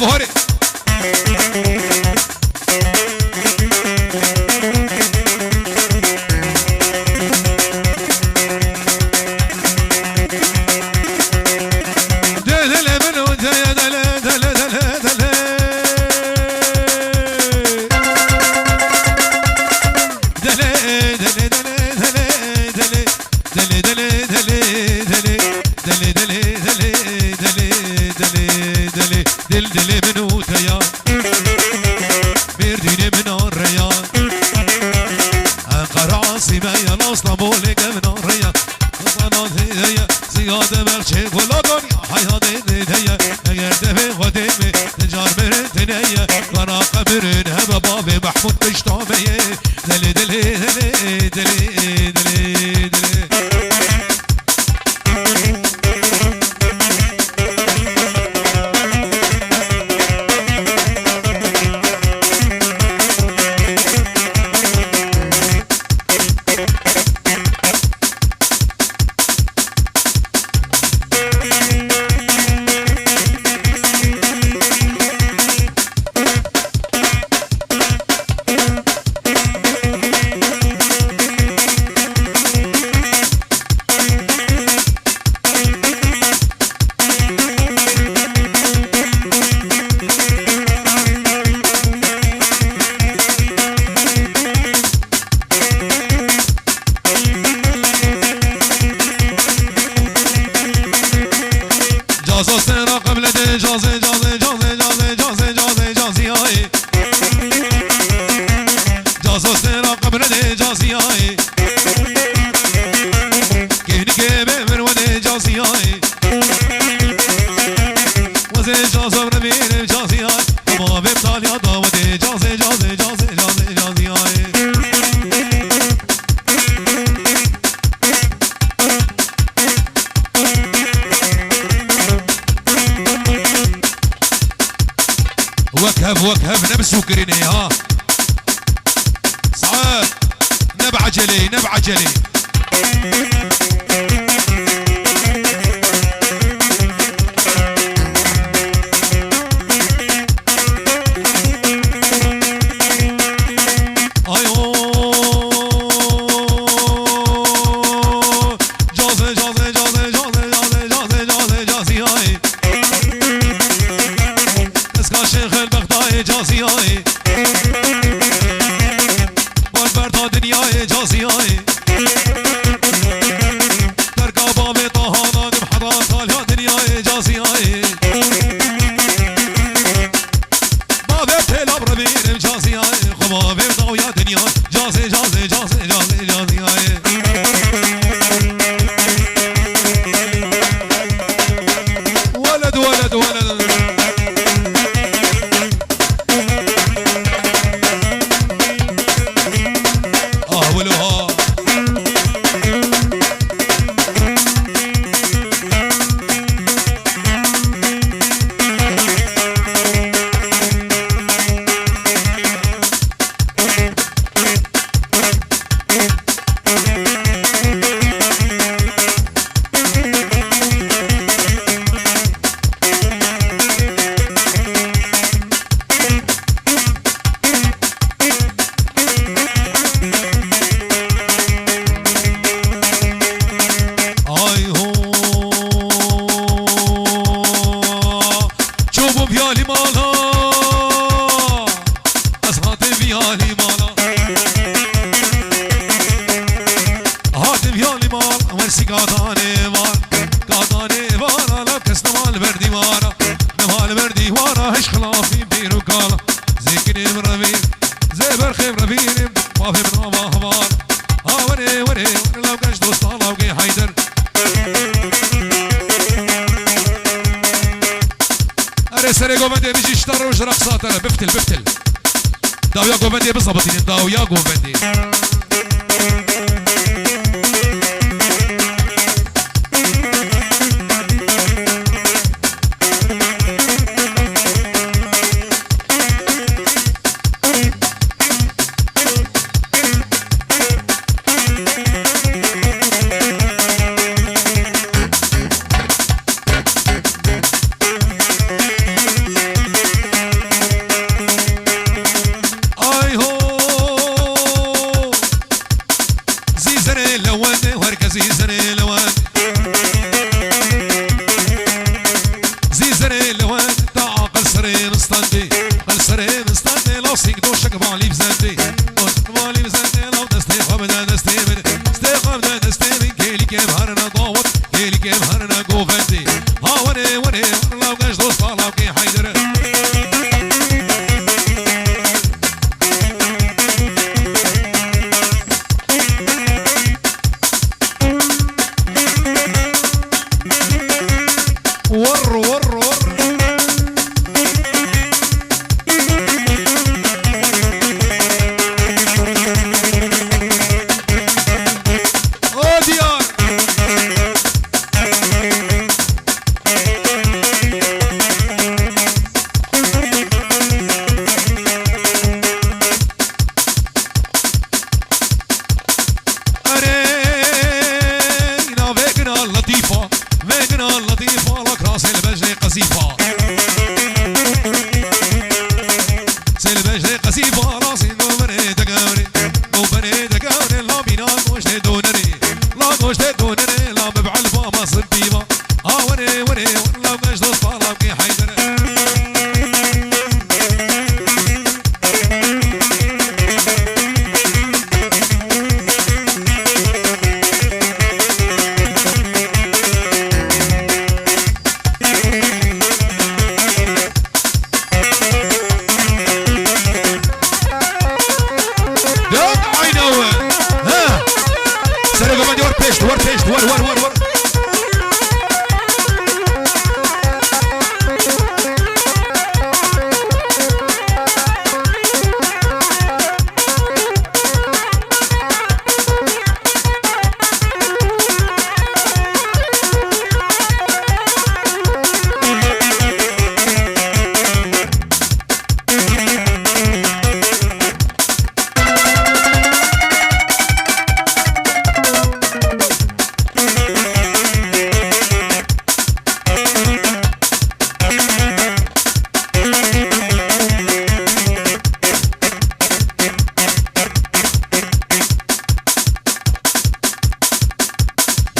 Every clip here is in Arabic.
هوري وكهف نبس وكريني ها صعب نبع جلي نبع جلي سري قومندي بيجي يشتر وش رقصات انا بفتل داو يا قومندي بالضبط داو يا قومندي والله وقاش دوس والله وكي حيدر ور ور ور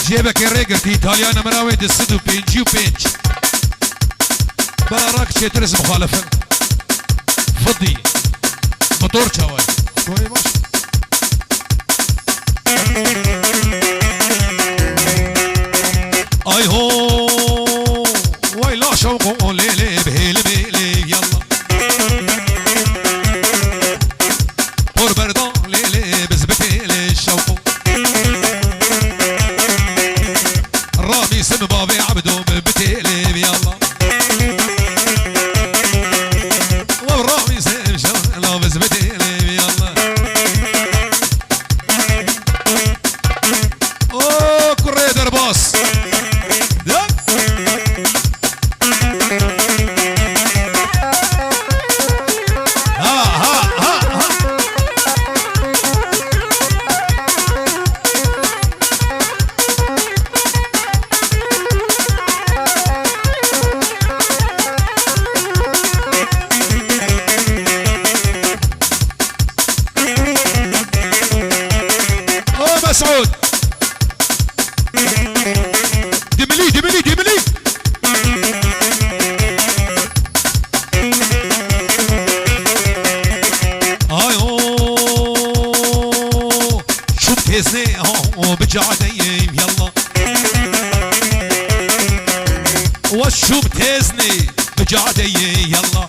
جيبك الريقر في ايطاليا انا مراوي السدو بينجي وبينج براك تشترس مخالفه فضي موتور شواي شوي باش اي هو ويلا شوقو ليلي بهيلي بهيلي يلا بور بردان ليلي بزبتيلي الشوقو رامي سم بابي عبدو بتيلي يلا ورامي سم شغله بزبتيلي يلا اوه كوريدر باص مسعود دملي دملي دملي ايو شو بتهزني بجعديم يلا وشو بتهزني بجعدي يلا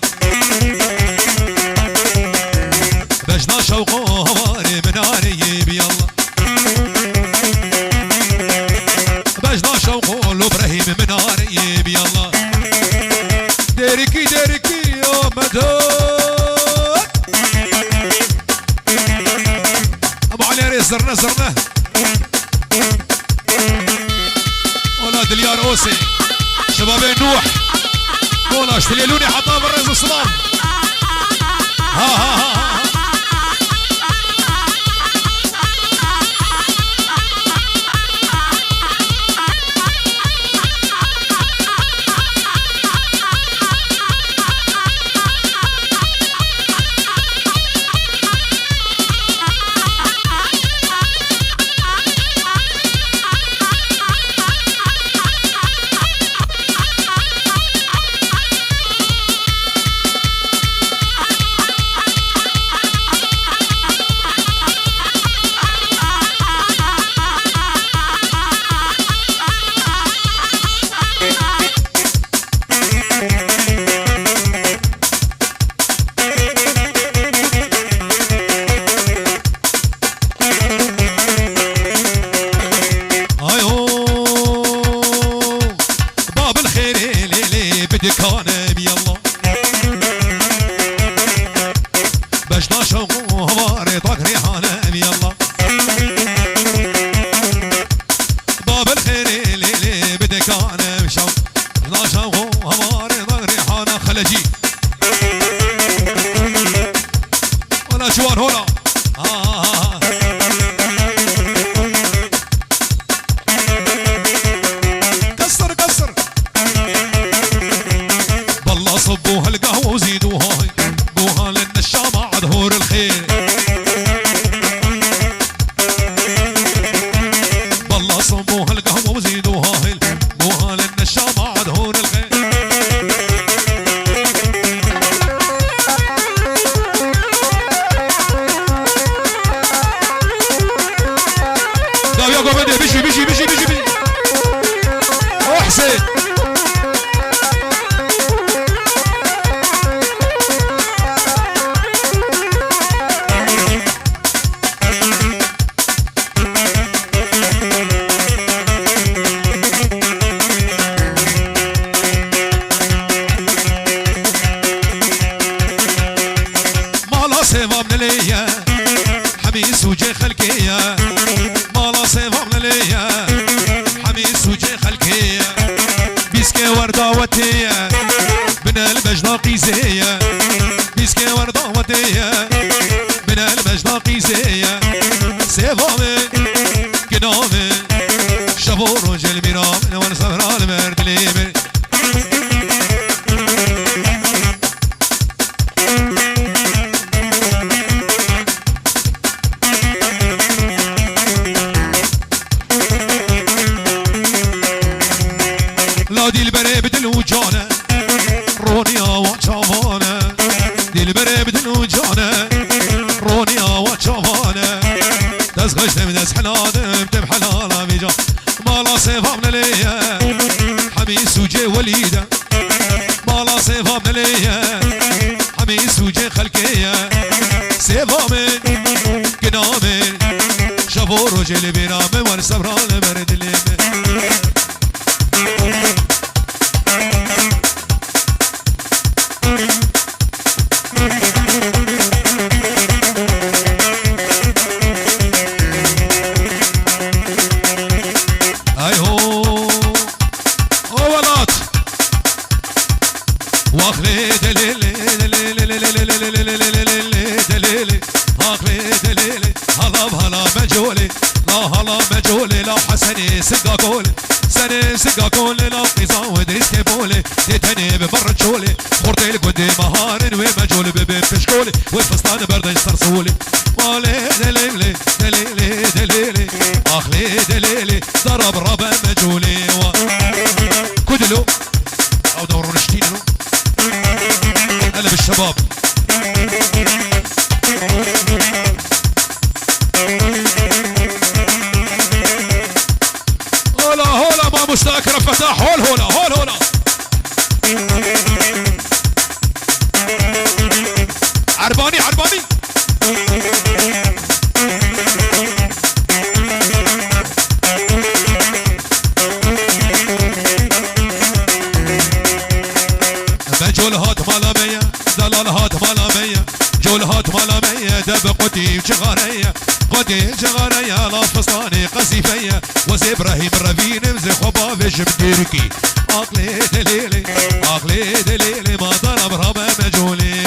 بجنا شوقو هواري مناري يلا بجنا شوقو لابراهيم مناري يلا ديريكي ديريكي يا مدد ابو علي زرنا زرنا اولاد اليار اوسي شباب نوح والله اشتليلوني حطها بالرز الصلاه ها ها ها بدكانم يلا باش ناشم هواري طاق ريحانم يلا باب الخير ليلي بدكانم شم ناشم هواري طاق ريحانم خلجي وانا جوان هنا كسر كسر بالله صبوا هالقهوة وزيدوها قوها لان الشامع ظهور الخير بالله صبوا هالقهوة وزيدوها قوها لان الشامع ظهور الخير يا قومندي بيجي بيجي بيجي بيجي بيجي احسن مالا سيفا من ليا حميس وجي خلقية مالا سيفا من ليا حميس وجي خلقية بيسكي وردة وتية من المجناقي زية بيسكي وردة وتية من المجناقي زية سيفا من قنامي شبور وجل بيرامن والصبران مرد ليمن لا دي البري بدل وجانا رونيا وشافانا دي البري بدل وجانا رونيا وشافانا دز غشت من دز حلادم تم حلالا بيجا مالا سيفا من ليا حميس وجي وليدا مالا سيفا من ليا حميس وجي خلقية سيفا من قنامن شافور وجل بيرامن والصبران مرد ليمن واخلي دليلي دليلي اخلي دليلي هلا بهلا مجولي لا هلا مجولي لا حسني سقا قولي سني سقا قولي لا قيزا ودريس كيبولي تيتني ببر تشولي خورتي القدي مهارن ومجولي ببين فشكولي والفستان برد يسترسولي مالي دليلي دليلي دليلي اخلي دليلي ضرب ربا مجولي كدلو او دورون شتينو هلا بالشباب هولا هولا ما مستاكر فتح هول هولا هول هولا عرباني عرباني جول هات مالا مية دلال هات مالا مية جول هات مالا مية دب قدي وشغارية قدي شغارية لا فستاني قصيفية وزي ابراهيم رفين مزي خبا فيش مديركي عقلي دليلي عقلي دليلي ما ضرب ربا مجولي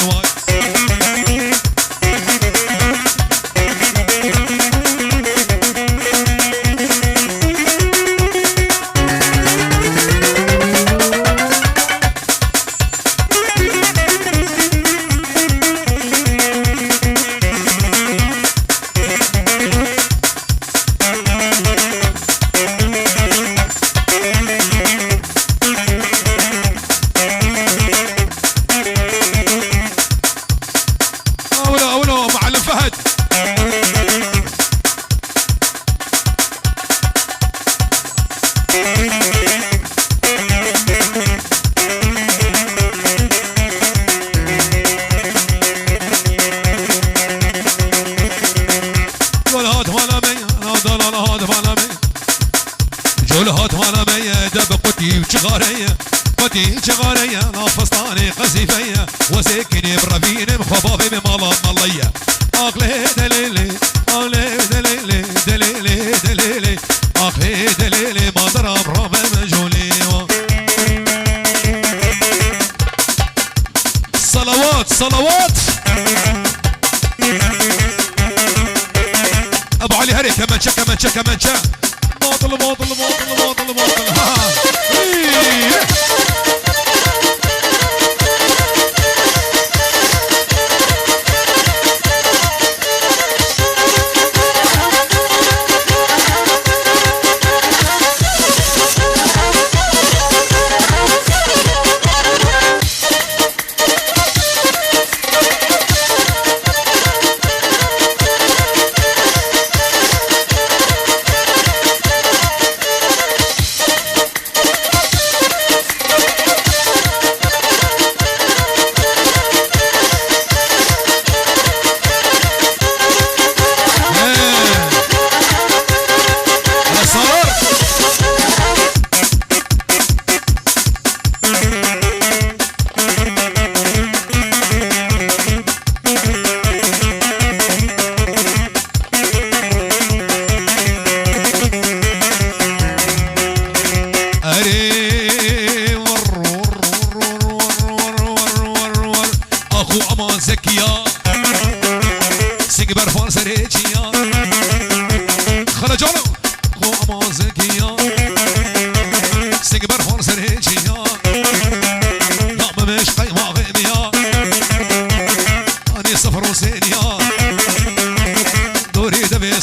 دي جغارية نافستاني قصيفية وسكني بربين مخبابي بمالا مالية أغلي دليلي أغلي دليلي دليلي دليلي أغلي دليلي ما ضرب ربا مجولي صلوات صلوات ابو علي هري كمانشا كمانشا كمانشا باطل باطل باطل باطل باطل ها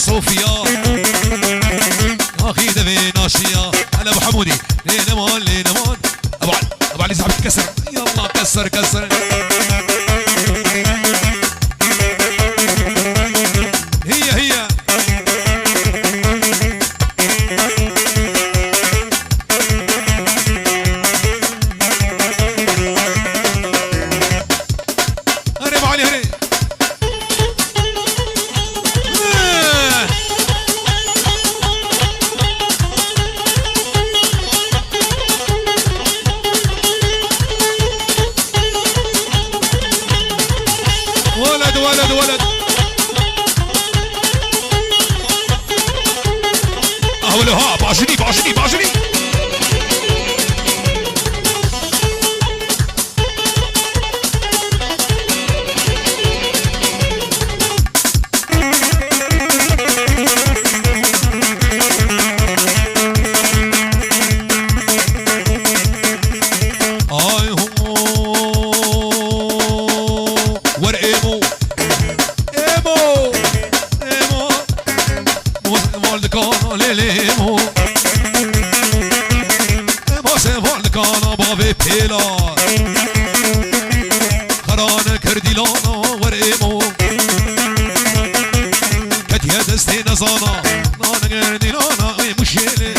صوفيا اخي دبي ناشيا على ابو حمودي لينا مان لينا مان ابو علي صاحبي كسر يلا كسر كسر هي هري ابو علي هري ولد ولد ولد اهو ها بعشري بعشري بعشري خرانه کردی لانا ور ایمو کتیه دستی نزانا نانه کردی لانا ای مشیله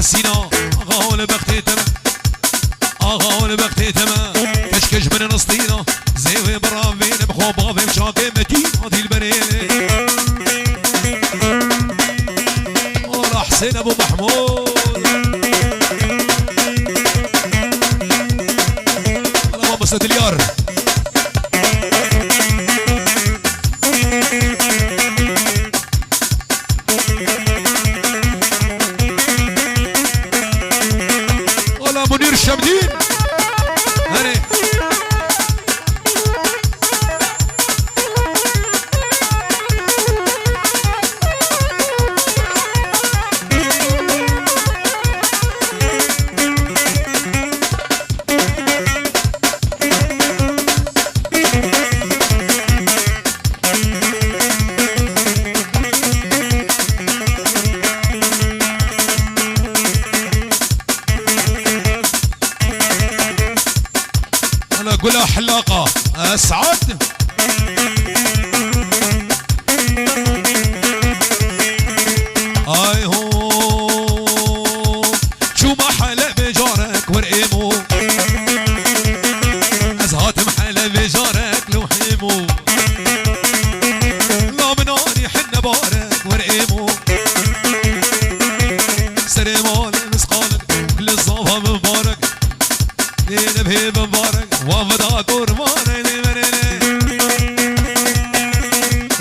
حسينا اغاول بختي تمام اغاول بختي تمام كشكش من نسطينا زي برافين بخوبا في مشاكي متين هذه البريلة ورا حسين ابو محمود انا ماما ستليار منير الشمدين هني قولها حلاقة اسعد. اي هو شو ما حلا بجارك ورقيمو ازهات محلا بجارك لو حيمو لا مناني حنا بارك ورقيمو سريمان مسقالك كل الصافة مبارك دين بهيب مبارك وافدا قربان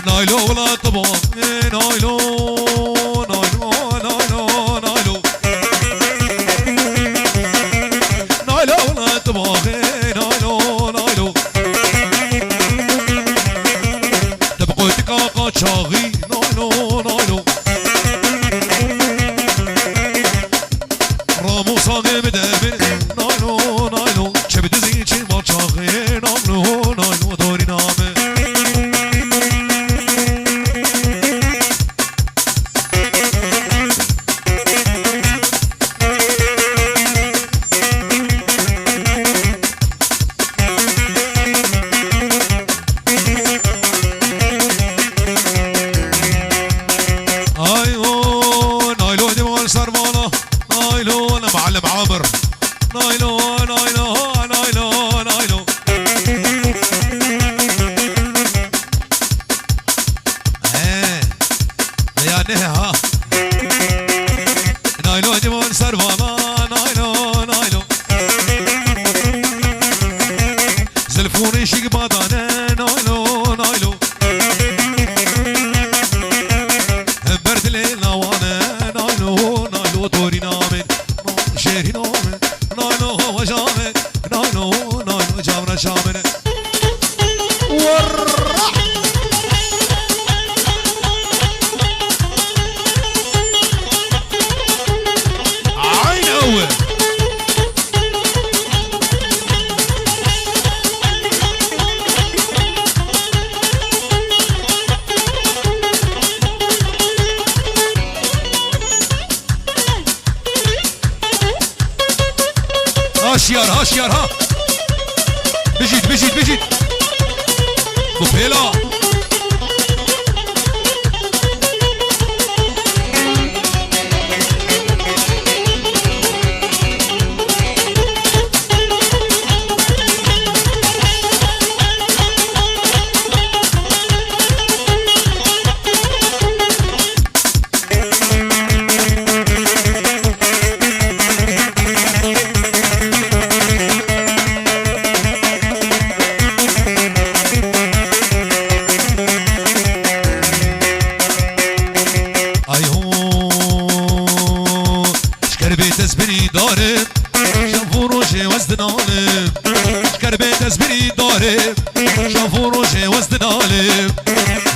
نايلو ولا طباق نايلو شاغي نايلو نايلو رامو صاغي مدامي نايلو نايلو شبد زينشي ما شاغي نايلو نايلو دوري نامي هاشيار ها بجيت بوفيلا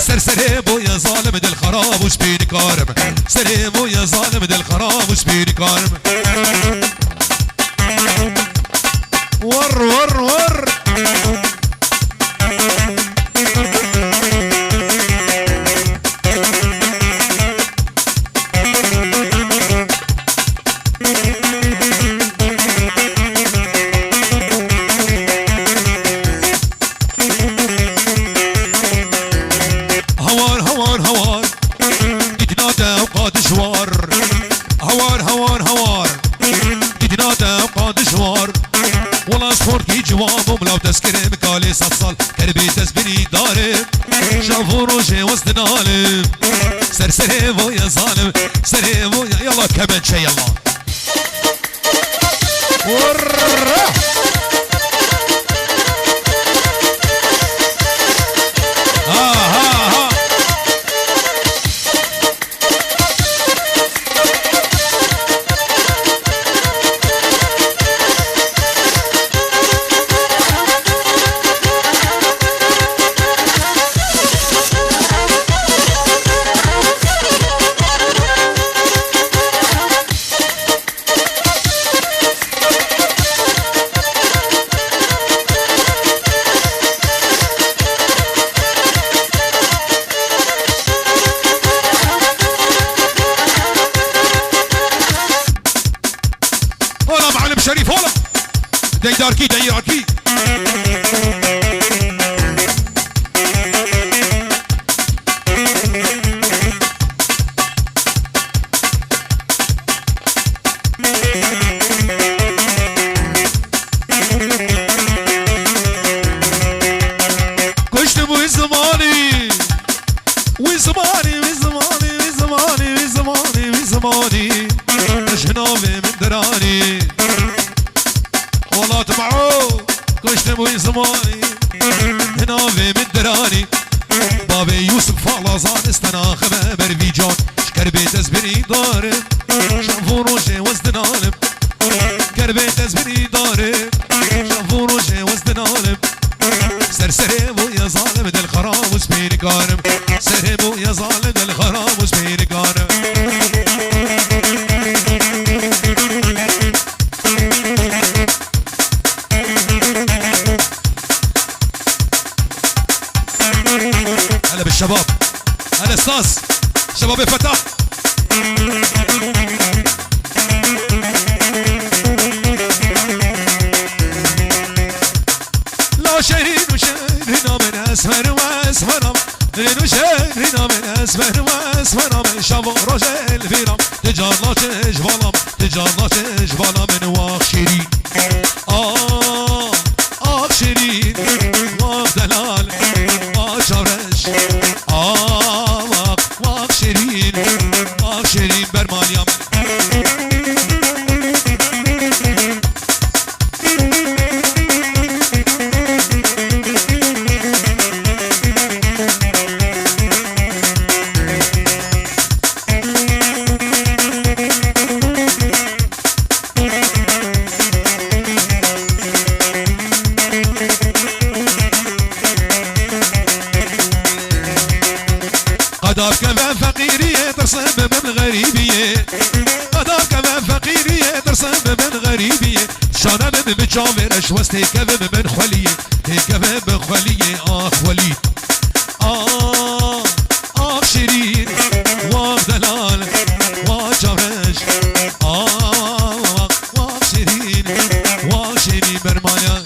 سرسريبو يا ظالم دل خراب وش بيني كارم سريبو يا ظالم دل خراب وش بيني كارم ور لو تسكر مكالي صفصل كربي تسبني دارم شافوا روجي وسط نالم سرسريبو يا ظالم سريبو يلا كمان شي يلا شريف هلا ديداركي زماني جنابي من دراني والله تبعو كشت ابوي زماني جنابي من دراني بابي يوسف فالازان استناخ برفيجان شكر بيت ازبري دارم شنفور وجه وزدن عالم شكر بيت ازبري دارم شنفور وجه وزدن عالم سرسري بو يا ظالم دل خراب وسبيني كارم سرسري بو يا ظالم دل خراب وسبيني كارم هلا بالشباب هلا استاذ شباب الفتح لا شهرين وشهرنا من اسفر واسفر لين وشهرنا من اسفر واسفر من شباب رجل فيرم تجار لا تجبالم تجار لا تجبالم من واخ شيرين آخ شيرين واخ دلال واخ شورش واخ شيرين واخ شيرين برمانيا قدر كمان فقيرية ترسم من غريبية قدر كمان فقيرية ترسم من غريبية شانا من مجامر اشوست هيكب من خولية هيكب من خولية وليد شيرين واخ دلال واخ جارش واخ شيرين برمايا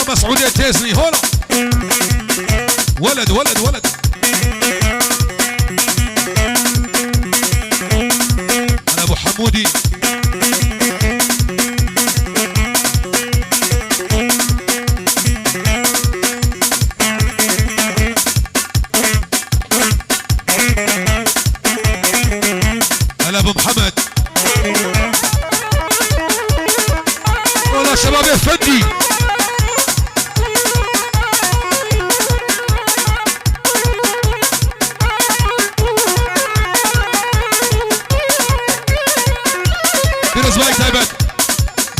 مسعودية تيزني هولا ولد ولد ولد أنا أبو حمودي أنا أبو محمد والله شباب يا فدي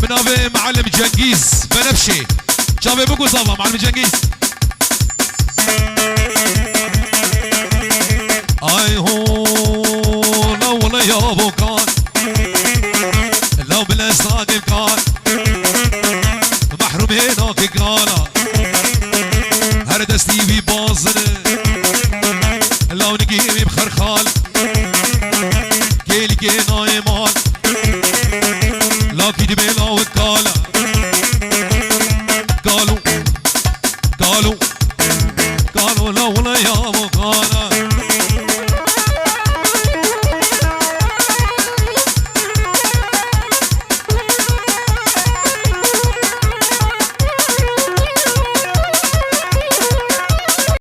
منافي معلم جنگيز بنفشي شافي بوكو صافا معلم جنگيز